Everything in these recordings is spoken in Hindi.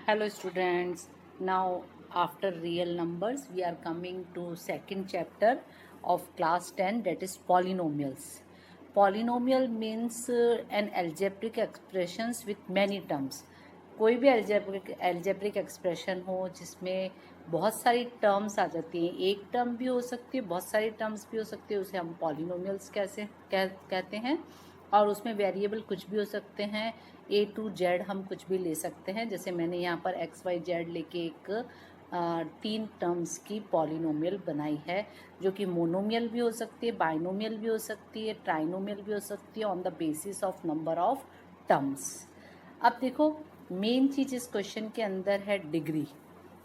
Hello students, now after real numbers we are coming to second chapter of class 10, that is polynomials. Polynomial means an algebraic expressions with many terms. कोई भी algebraic expression हो जिसमें बहुत सारी टर्म्स आ जाती हैं, एक टर्म भी हो सकती है, बहुत सारी टर्म्स भी हो सकती है, उसे हम पॉलिनोमियल्स कहते हैं। और उसमें वेरिएबल कुछ भी हो सकते हैं, A to Z हम कुछ भी ले सकते हैं। जैसे मैंने यहाँ पर XYZ लेके एक 3 टर्म्स की पॉलिनोमियल बनाई है, जो कि मोनोमियल भी हो सकती है, बाइनोमियल भी हो सकती है, ट्राइनोमियल भी हो सकती है, on the basis of number of terms. अब देखो, मेन चीज़ इस क्वेश्चन के अंदर है डिग्री।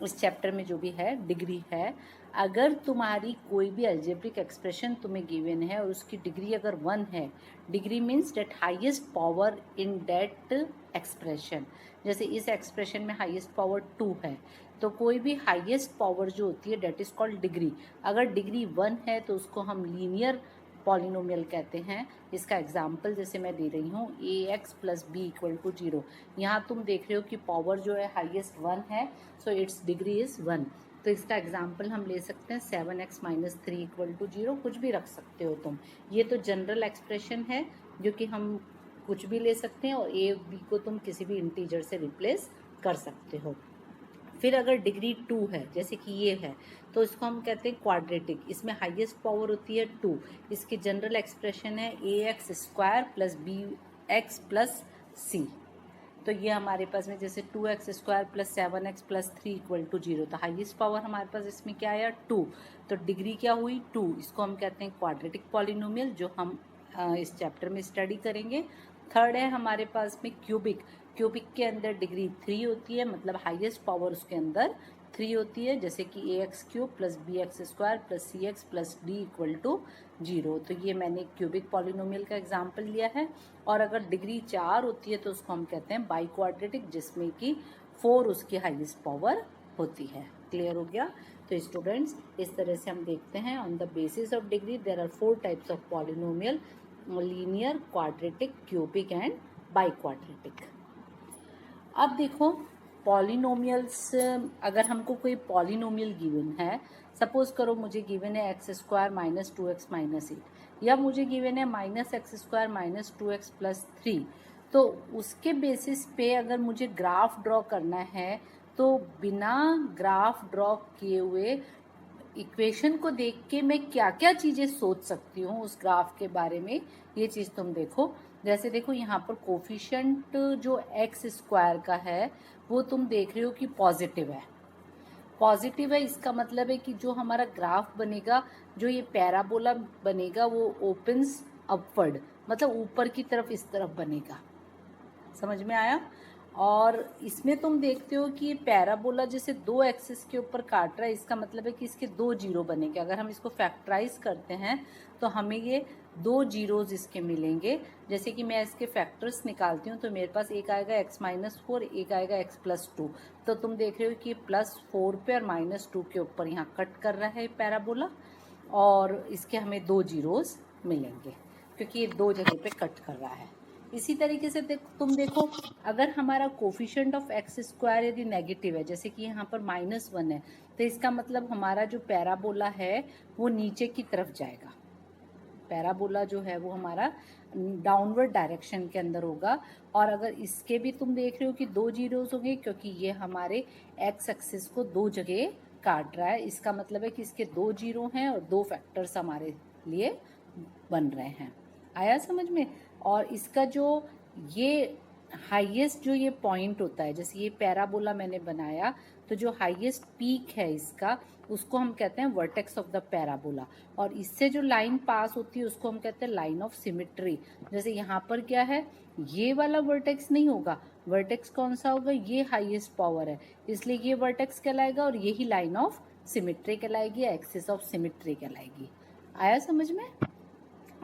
इस चैप्टर में जो भी है डिग्री है। अगर तुम्हारी कोई भी अलजेब्रिक एक्सप्रेशन तुम्हें गिवन है और उसकी डिग्री अगर 1 है, degree means that highest power in that expression. जैसे इस एक्सप्रेशन में हाईएस्ट पावर 2 है, तो कोई भी हाईएस्ट पावर जो होती है डेट इज कॉल्ड डिग्री। अगर डिग्री 1 है तो उसको हम लीनियर पॉलिनोमियल कहते हैं। इसका एग्जाम्पल जैसे मैं दे रही हूँ, ax plus b equal to 0। यहाँ तुम देख रहे हो कि पावर जो है हाईएस्ट 1 है, सो इट्स डिग्री इज 1। तो इसका एग्जाम्पल हम ले सकते हैं 7x माइनस 3 इक्वल टू 0, कुछ भी रख सकते हो तुम। ये तो जनरल एक्सप्रेशन है जो कि हम कुछ भी ले सकते हैं, और a b को तुम किसी भी इंटीजर से रिप्लेस कर सकते हो। फिर अगर डिग्री 2 है, जैसे कि ये है, तो इसको हम कहते हैं क्वाड्रेटिक। इसमें हाईएस्ट पावर होती है 2। इसकी जनरल एक्सप्रेशन है ax square plus bx plus c। तो ये हमारे पास में जैसे 2x square plus 7x plus 3 equal to 0, तो हाईएस्ट पावर हमारे पास इसमें क्या आया 2, तो डिग्री क्या हुई 2। इसको हम कहते हैं क्वाड्रेटिक पॉलिनोमियल, जो हम इस चैप्टर में स्टडी करेंगे। थर्ड है हमारे पास में क्यूबिक। क्यूबिक के अंदर डिग्री 3 होती है, मतलब हाईएस्ट पावर उसके अंदर 3 होती है, जैसे कि ax cube plus bx square plus cx plus d equal to 0। तो ये मैंने क्यूबिक पॉलिनोमियल का एग्जाम्पल लिया है। और अगर डिग्री 4 होती है तो उसको हम कहते हैं बाई क्वाड्रेटिक, जिसमें कि 4 उसकी हाईएस्ट पावर होती है। क्लियर हो गया? तो स्टूडेंट्स, इस तरह से हम देखते हैं on the basis of degree there are 4 types of polynomial: linear, quadratic, cubic and biquadratic. अब देखो, पॉलिनोमियल्स, अगर हमको कोई पॉलिनोमियल गिवन है, सपोज करो मुझे गिवन है x square minus 2x minus 8, या मुझे गिवन है minus x square minus 2x plus 3, तो उसके बेसिस पे अगर मुझे ग्राफ ड्रॉ करना है, तो बिना ग्राफ ड्रॉ किए हुए इक्वेशन को देख के मैं क्या क्या चीज़ें सोच सकती हूँ उस ग्राफ के बारे में, ये चीज़ तुम देखो। जैसे देखो, यहाँ पर कोफिशिएंट जो एक्स स्क्वायर का है वो तुम देख रहे हो कि पॉजिटिव है। पॉजिटिव है, इसका मतलब है कि जो हमारा ग्राफ बनेगा, जो ये पैराबोला बनेगा, वो ओपन्स अपवर्ड, मतलब ऊपर की तरफ, इस तरफ बनेगा। समझ में आया? और इसमें तुम देखते हो कि ये पैराबोला जैसे 2 एक्सिस के ऊपर काट रहा है, इसका मतलब है कि इसके 2 जीरो बनेंगे। अगर हम इसको फैक्टराइज करते हैं तो हमें ये 2 जीरोज इसके मिलेंगे। जैसे कि मैं इसके फैक्टर्स निकालती हूँ, तो मेरे पास एक आएगा x माइनस 4, एक आएगा x प्लस 2। तो तुम देख रहे हो कि प्लस 4 पे और माइनस 2 के ऊपर यहाँ कट कर रहा है पैराबोला, और इसके हमें 2 जीरोज मिलेंगे क्योंकि ये 2 जगह पे कट कर रहा है। इसी तरीके से तुम देखो, अगर हमारा कोफिशिएंट ऑफ एक्स स्क्वायर यदि नेगेटिव है, जैसे कि यहाँ पर -1 है, तो इसका मतलब हमारा जो पैराबोला है वो नीचे की तरफ जाएगा। पैराबोला जो है वो हमारा डाउनवर्ड डायरेक्शन के अंदर होगा। और अगर इसके भी तुम देख रहे हो कि 2 जीरोज होंगे, क्योंकि ये हमारे एक्स एक्सिस को 2 जगह काट रहा है। इसका मतलब है कि इसके 2 जीरो हैं और 2 फैक्टर्स हमारे लिए बन रहे हैं। आया समझ में? और इसका जो ये हाईएस्ट जो ये पॉइंट होता है, जैसे ये पैराबोला मैंने बनाया, तो जो हाईएस्ट पीक है इसका, उसको हम कहते हैं वर्टेक्स ऑफ द पैराबोला। और इससे जो लाइन पास होती है उसको हम कहते हैं लाइन ऑफ सिमेट्री। जैसे यहाँ पर क्या है, ये वाला वर्टेक्स नहीं होगा, वर्टेक्स कौन सा होगा, ये हाईएस्ट पावर है, इसलिए ये वर्टेक्स कहलाएगा, और यही लाइन ऑफ सिमेट्री कहलाएगी या एक्सिस ऑफ सिमेट्री कहलाएगी। आया समझ में?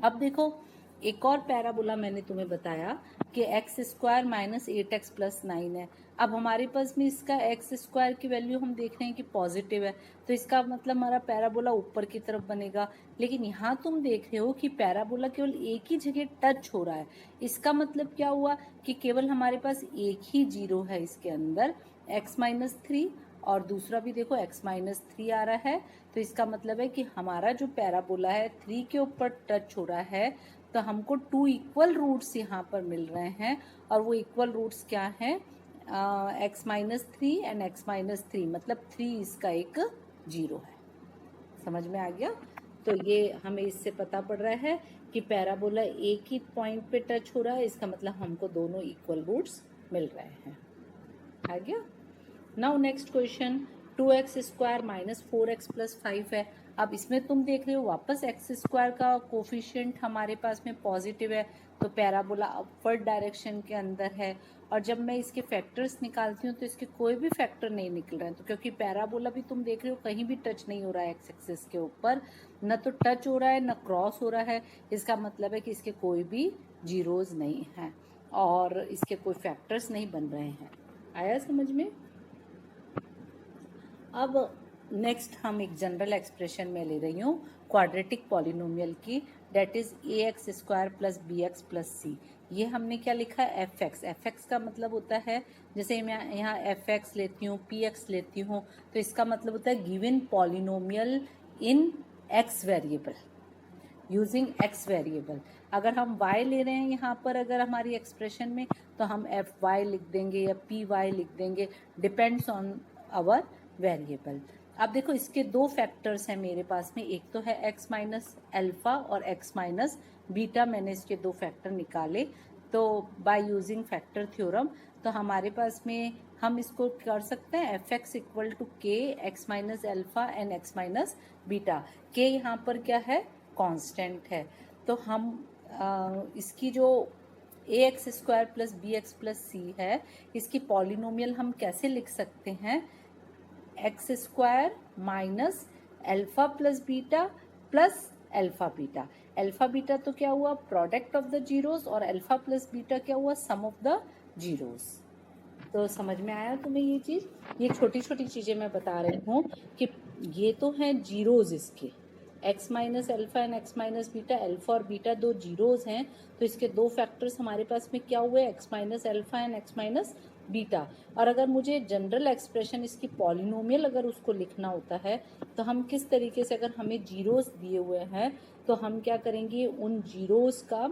अब देखो, एक और पैराबोला मैंने तुम्हें बताया कि x square minus 8x plus 9 है। अब हमारे पास में इसका एक्स स्क्वायर की वैल्यू हम देख रहे हैं कि पॉजिटिव है, तो इसका मतलब हमारा पैराबोला ऊपर की तरफ बनेगा। लेकिन यहाँ तुम देख रहे हो कि पैराबोला केवल एक ही जगह टच हो रहा है। इसका मतलब क्या हुआ कि केवल हमारे पास एक ही जीरो है इसके अंदर, x-3, और दूसरा भी देखो x-3 आ रहा है। तो इसका मतलब है कि हमारा जो पैराबोला है 3 के ऊपर टच हो रहा है, तो हमको 2 इक्वल रूट्स यहाँ पर मिल रहे हैं। और वो इक्वल रूट्स क्या हैं? x-3 एंड x-3, मतलब 3 इसका एक जीरो है। समझ में आ गया? तो ये हमें इससे पता पड़ रहा है कि पैराबोला एक ही पॉइंट पे टच हो रहा है, इसका मतलब हमको दोनों इक्वल रूट्स मिल रहे हैं। आ गया? Now next question, 2x square minus 4x plus 5 है। अब इसमें तुम देख रहे हो वापस एक्स स्क्वायर का कोफिशिएंट हमारे पास में पॉजिटिव है, तो पैराबोला अपवर्ड डायरेक्शन के अंदर है। और जब मैं इसके फैक्टर्स निकालती हूँ तो इसके कोई भी फैक्टर नहीं निकल रहे हैं, तो क्योंकि पैराबोला भी तुम देख रहे हो कहीं भी टच नहीं हो रहा है एक्स एक्सिस के ऊपर, न तो टच हो रहा है न क्रॉस हो रहा है। इसका मतलब है कि इसके कोई भी जीरोज नहीं हैं और इसके कोई फैक्टर्स नहीं बन रहे हैं। आया समझ में? अब नेक्स्ट हम एक जनरल एक्सप्रेशन में ले रही हूँ क्वाड्रेटिक पॉलिनोमियल की, that is ax square plus bx plus C. ये हमने क्या लिखा है? fx। fx का मतलब होता है, जैसे मैं यहाँ fx लेती हूँ, px लेती हूँ, तो इसका मतलब होता है गिवन पॉलिनोमियल इन x variable, using x variable. अगर हम y ले रहे हैं यहाँ पर अगर हमारी एक्सप्रेशन में, तो हम fy लिख देंगे या py लिख देंगे, डिपेंड्स ऑन आवर वेरिएबल। अब देखो इसके दो फैक्टर्स हैं मेरे पास में, एक तो है x माइनस अल्फ़ा और x माइनस बीटा। मैंने इसके दो फैक्टर निकाले, तो बाय यूजिंग फैक्टर थ्योरम तो हमारे पास में हम इसको कर सकते हैं एफ एक्स इक्वल टू के x minus alpha and x minus beta. के यहाँ पर क्या है? कांस्टेंट है। तो हम इसकी जो a x square plus b x plus c है, इसकी पॉलिनोमियल हम कैसे लिख सकते हैं? X square minus alpha plus beta plus alpha beta. Alpha beta तो क्या हुआ? प्रोडक्ट ऑफ द जीरोस, और अल्फ़ा प्लस बीटा क्या हुआ? Sum of the zeros. तो समझ में आया तुम्हें ये चीज़? ये छोटी छोटी चीज़ें मैं बता रही हूँ कि ये तो हैं जीरोज इसके, x minus alpha and x minus beta. Alpha और बीटा दो जीरोज हैं, तो इसके दो फैक्टर्स हमारे पास में क्या हुए? x minus alpha and x minus beta. और अगर मुझे जनरल एक्सप्रेशन इसकी पॉलिनोमियल अगर उसको लिखना होता है, तो हम किस तरीके से, अगर हमें जीरोस दिए हुए हैं तो हम क्या करेंगे? उन जीरोस का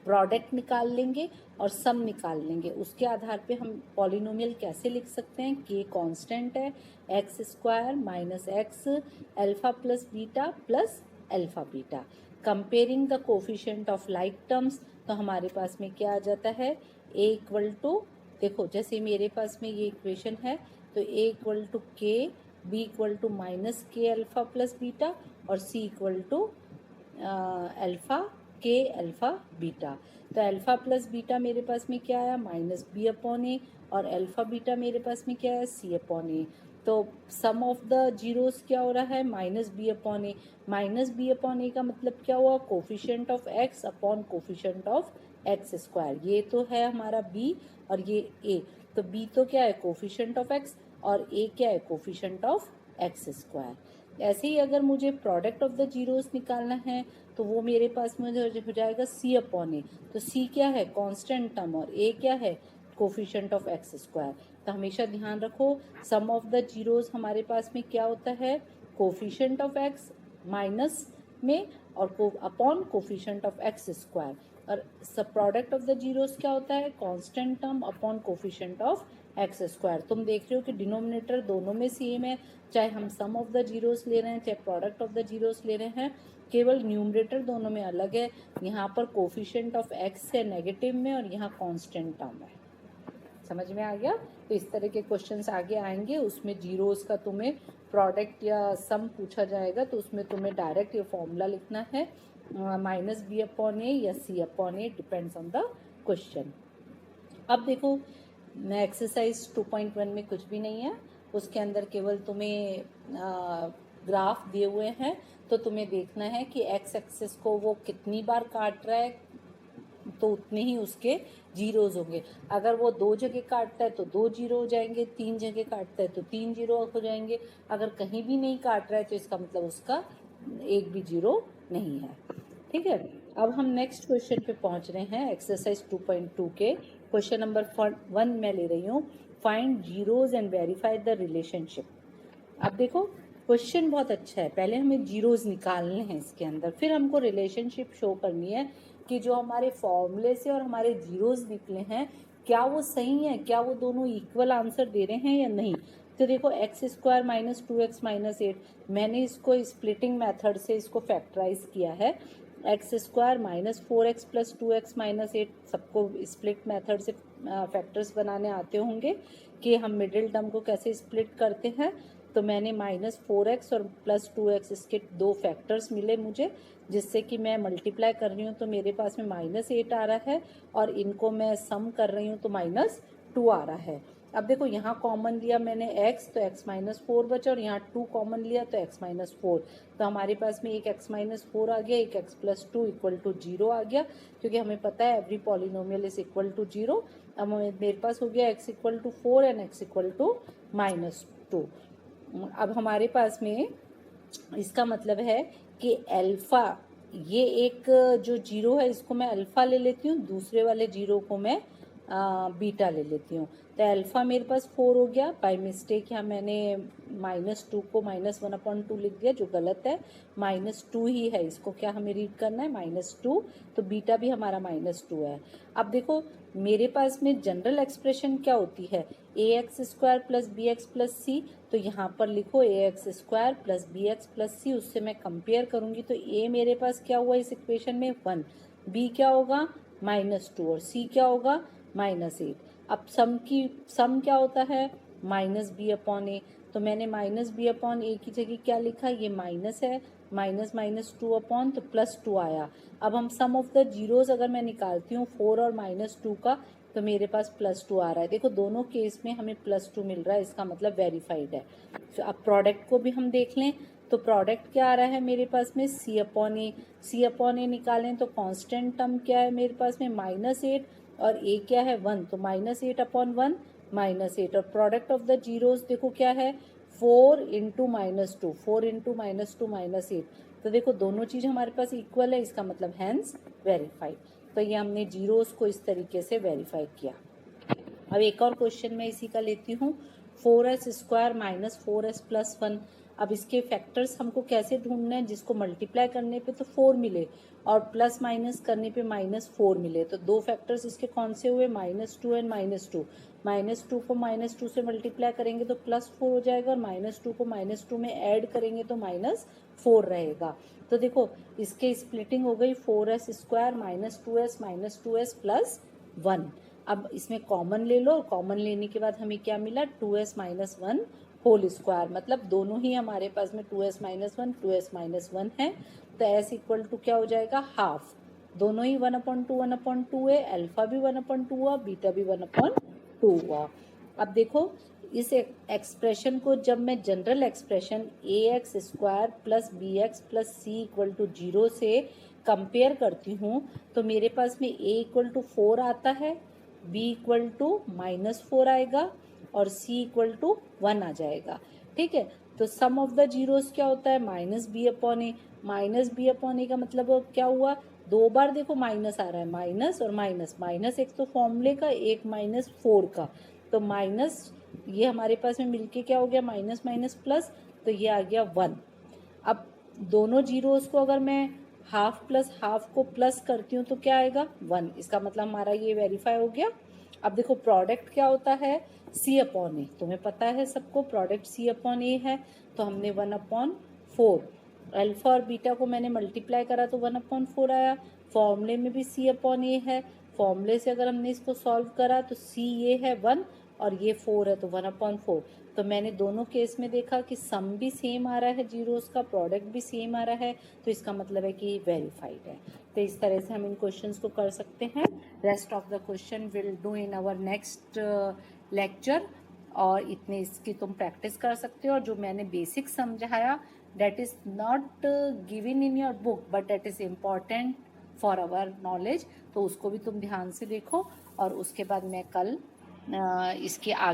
प्रोडक्ट निकाल लेंगे और सम निकाल लेंगे। उसके आधार पे हम पॉलिनोमियल कैसे लिख सकते हैं? के कांस्टेंट है, x square minus x alpha plus beta plus alpha beta. Comparing the coefficient of like terms, तो हमारे पास में क्या आ जाता है? ए इक्वल टू, देखो जैसे मेरे पास में ये इक्वेशन है, तो ए इक्वल टू के, बी इक्वल टू माइनस के अल्फ़ा प्लस बीटा, और सी इक्वल टू अल्फ़ा के अल्फ़ा बीटा। तो अल्फ़ा प्लस बीटा मेरे पास में क्या आया? माइनस बी अपॉन ए, और अल्फ़ा बीटा मेरे पास में क्या है? सी अपॉन ए। तो सम ऑफ द जीरोस क्या हो रहा है? माइनस बी अपॉन ए। माइनस बी अपॉन ए का मतलब क्या हुआ? Coefficient of x upon coefficient of x square. ये तो है हमारा बी और ये ए, तो बी तो क्या है? कोफिशिएंट ऑफ एक्स, और ए क्या है? Coefficient of x square. ऐसे ही अगर मुझे प्रोडक्ट ऑफ द जीरोस निकालना है, तो वो मेरे पास में हो जाएगा सी अपॉन ए। तो सी क्या है? कांस्टेंट टर्म, और ए क्या है? Coefficient of x square. तो हमेशा ध्यान रखो सम ऑफ द जीरोस हमारे पास में क्या होता है? कोफिशिएंट ऑफ एक्स माइनस में, और upon coefficient of x square, और सब प्रोडक्ट ऑफ द जीरोस क्या होता है? Constant term upon coefficient of x square. तुम देख रहे हो कि डिनोमिनेटर दोनों में सेम है, चाहे हम सम ऑफ द जीरोस ले रहे हैं चाहे प्रोडक्ट ऑफ द जीरोस ले रहे हैं, केवल न्यूमरेटर दोनों में अलग है। यहाँ पर कोफिशिएंट ऑफ एक्स है नेगेटिव में, और यहाँ कांस्टेंट टर्म है। समझ में आ गया? तो इस तरह के क्वेश्चंस आगे आएंगे, उसमें जीरोस का तुम्हें प्रोडक्ट या सम पूछा जाएगा, तो उसमें तुम्हें डायरेक्ट ये फॉर्मूला लिखना है, माइनस बी अपॉन ए या c upon a, depends on the question. अब देखो एक्सरसाइज 2.1 में कुछ भी नहीं है, उसके अंदर केवल तुम्हें ग्राफ दिए हुए हैं, तो तुम्हें देखना है कि एक्स एक्सिस को वो कितनी बार काट रहा है तो उतने ही उसके जीरोज़ होंगे। अगर वो 2 जगह काटता है तो 2 जीरो हो जाएंगे, 3 जगह काटता है तो 3 जीरो हो जाएंगे। अगर कहीं भी नहीं काट रहा है तो इसका मतलब उसका एक भी जीरो नहीं है। ठीक है, अब हम नेक्स्ट क्वेश्चन पे पहुंच रहे हैं। एक्सरसाइज 2.2 के क्वेश्चन नंबर 1 मैं ले रही हूँ, find zeros and verify the relationship. अब देखो क्वेश्चन बहुत अच्छा है, पहले हमें जीरोज निकालने हैं इसके अंदर, फिर हमको रिलेशनशिप शो करनी है कि जो हमारे फॉर्मूले से और हमारे जीरोज निकले हैं क्या वो सही है, क्या वो दोनों इक्वल आंसर दे रहे हैं या नहीं। तो देखो x square minus 2x minus 8, मैंने इसको स्प्लिटिंग मेथड से इसको फैक्टराइज किया है। X square minus 4x plus 2x minus 8, सबको स्प्लिट मेथड से फैक्टर्स बनाने आते होंगे कि हम मिडिल टर्म को कैसे स्प्लिट करते हैं। तो मैंने माइनस 4x और प्लस 2x इसके दो फैक्टर्स मिले मुझे, जिससे कि मैं मल्टीप्लाई कर रही हूँ तो मेरे पास में माइनस 8 आ रहा है, और इनको मैं सम कर रही हूँ तो माइनस 2 आ रहा है। अब देखो यहाँ कॉमन लिया मैंने x, तो x माइनस 4 बचा, और यहाँ 2 कॉमन लिया तो x माइनस 4, तो हमारे पास में एक x माइनस 4 आ गया, एक x प्लस 2 इक्वल टू 0 आ गया, क्योंकि हमें पता है every polynomial is equal to 0। अब मेरे पास हो गया x equal to 4 and x equal to minus 2। अब हमारे पास में इसका मतलब है कि अल्फ़ा, ये एक जो जीरो है इसको मैं अल्फ़ा ले लेती हूँ, दूसरे वाले जीरो को मैं बीटा ले लेती हूँ। तो अल्फ़ा मेरे पास 4 हो गया, बाय मिस्टेक यहाँ मैंने माइनस 2 को माइनस 1/2 लिख दिया, जो गलत है। माइनस 2 ही है, इसको क्या हमें रीड करना है, माइनस 2, तो बीटा भी हमारा माइनस 2 है। अब देखो मेरे पास में जनरल एक्सप्रेशन क्या होती है, a x square plus b x plus c, तो यहाँ पर लिखो a x square plus b x plus c, उससे मैं कंपेयर करूँगी तो ए मेरे पास क्या हुआ इस इक्वेशन में 1, बी क्या होगा माइनस 2, और सी क्या होगा माइनस 8। अब सम क्या होता है माइनस बी अपॉन ए, तो मैंने माइनस बी अपॉन ए की जगह क्या लिखा, ये माइनस है, माइनस माइनस 2 अपॉन तो प्लस 2 आया। अब हम सम ऑफ द जीरोज अगर मैं निकालती हूँ 4 और माइनस 2 का, तो मेरे पास प्लस 2 आ रहा है। देखो दोनों केस में हमें प्लस 2 मिल रहा है, इसका मतलब वेरीफाइड है। तो अब प्रोडक्ट को भी हम देख लें, तो प्रोडक्ट क्या आ रहा है मेरे पास में सी अपॉन ए, सी अपॉन ए निकालें तो कांस्टेंट टर्म क्या है मेरे पास में माइनस 8, और ए क्या है 1, तो माइनस 8 अपॉन 1 माइनस 8, और प्रोडक्ट ऑफ द जीरोज देखो क्या है 4 into minus 2, 4 into minus 2 minus 8, तो देखो दोनों चीज़ हमारे पास इक्वल है, इसका मतलब हैंस वेरीफाइड। तो ये हमने जीरोस को इस तरीके से वेरीफाई किया। अब एक और क्वेश्चन मैं इसी का लेती हूँ, 4s square minus 4s plus 1। अब इसके फैक्टर्स हमको कैसे ढूंढना है, जिसको मल्टीप्लाई करने पे तो 4 मिले और प्लस माइनस करने पे माइनस 4 मिले, तो दो फैक्टर्स इसके कौन से हुए माइनस 2 एंड माइनस 2। माइनस 2 को माइनस 2 से मल्टीप्लाई करेंगे तो प्लस 4 हो जाएगा, और माइनस 2 को माइनस 2 में ऐड करेंगे तो माइनस 4 रहेगा। तो देखो इसके स्प्लिटिंग हो गई 4s square minus 2s plus 1। अब इसमें कॉमन ले लो, और कॉमन लेने के बाद हमें क्या मिला 2s माइनस 1 होल स्क्वायर, मतलब दोनों ही हमारे पास में 2s माइनस 1 2s माइनस 1 है, तो s इक्वल टू क्या हो जाएगा हाफ, दोनों ही 1/2 है, अल्फा भी 1/2 हुआ, बीटा भी 1/2 हुआ। अब देखो इस एक्सप्रेशन को जब मैं general expression a x square plus b x plus c equal to 0 से कंपेयर करती हूँ, तो मेरे पास में ए इक्वल टू 4 आता है, बी इक्वल टू माइनस 4 आएगा, और सी इक्वल टू 1 आ जाएगा। ठीक है, तो सम ऑफ द जीरोस क्या होता है माइनस बी अपॉन ए, माइनस बी अपॉन ए का मतलब क्या हुआ, दो बार देखो माइनस आ रहा है, माइनस और माइनस, माइनस एक तो फॉर्मूले का, एक माइनस 4 का, तो माइनस ये हमारे पास में मिलके क्या हो गया माइनस माइनस प्लस, तो ये आ गया 1। अब दोनों जीरोस को अगर मैं हाफ प्लस हाफ को प्लस करती हूँ तो क्या आएगा 1, इसका मतलब हमारा ये वेरीफाई हो गया। अब देखो प्रोडक्ट क्या होता है सी अपॉन ए, तुम्हें पता है सबको प्रोडक्ट सी अपॉन ए है, तो हमने 1/4, अल्फा और बीटा को मैंने मल्टीप्लाई करा तो 1/4 आया। फॉर्मूले में भी सी अपॉन ए है, फॉर्मूले से अगर हमने इसको सॉल्व करा तो सी ये है 1 और ये 4 है, तो 1/4। तो मैंने दोनों केस में देखा कि सम भी सेम आ रहा है जीरोस का, प्रोडक्ट भी सेम आ रहा है, तो इसका मतलब है कि वेरीफाइड है। तो इस तरह से हम इन क्वेश्चंस को कर सकते हैं। Rest of the question will do in our next lecture, और इतने इसकी तुम प्रैक्टिस कर सकते हो। और जो मैंने बेसिक समझाया that is not given in your book, but that is important for our knowledge, तो उसको भी तुम ध्यान से देखो। और उसके बाद मैं कल इसके आगे